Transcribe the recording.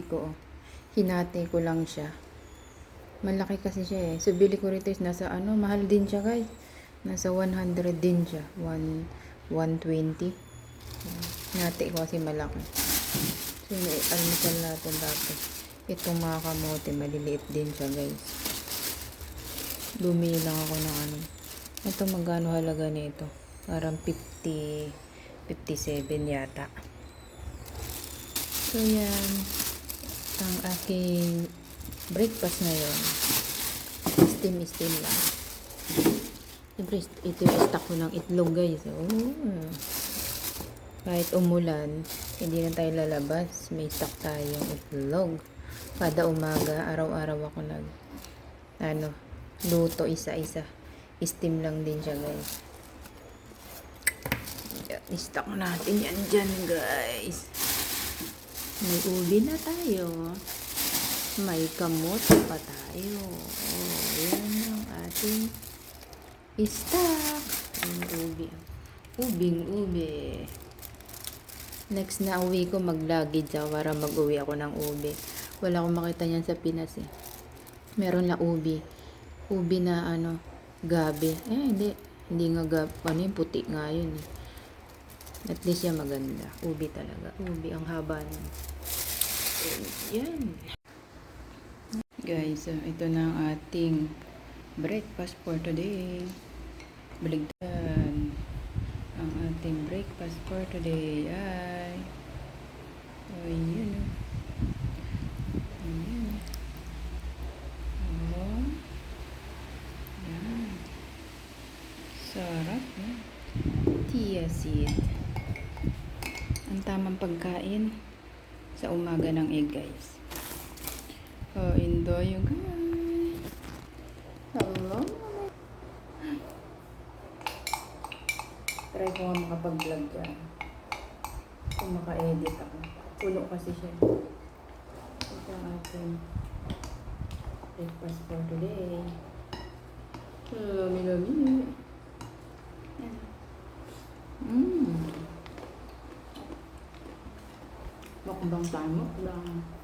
ko. Hinati ko lang siya. Malaki kasi siya eh. So, bili ko rito is nasa mahal din siya guys. Nasa 100 din siya. 120. Hinati ko kasi malaki. So, almusal natin dati. Itong mga kamote, maliliit din siya guys. Bumili lang ako ng Ito magkano halaga nito? Parang 57 yata. So, yan. Ang aking breakfast ngayon. Steam lang. Siyempre, ito yung stock ko ng itlog guys. Oh. Kahit umulan, hindi na tayo lalabas. May stock tayong itlog. Kada umaga, araw-araw ako luto isa-isa. Steam lang din siya guys. I-stock natin yan dyan guys. May ubi na tayo. May kamote pa tayo. Oh, yan ang ating stock. Ang ubi. Ubing-ubi. Next na uwi ko, mag-luggage ako para mag-uwi ako ng ubi. Wala akong makita niyan sa Pinas eh. Meron na ubi. Ubi na gabi. Hindi. Hindi nga gabi. Yung puti nga yun eh. At least yan maganda. Ubi talaga. Ubi ang haba niya. Yan. Guys, ito na ang ating breakfast for today. Baligtad. Ang ating breakfast for today ay yun. Ayan. Oh. Yan. Sarap. Chia seed. Ang tamang pagkain sa umaga ng egg guys. Enjoy you guys. Hello. Try ko nga makapag-vlog dyan. Kung maka-edit ako. Puno kasi siya. Ito ang ating breakfast for today. Lami. Mukbang tayo. Mukbang.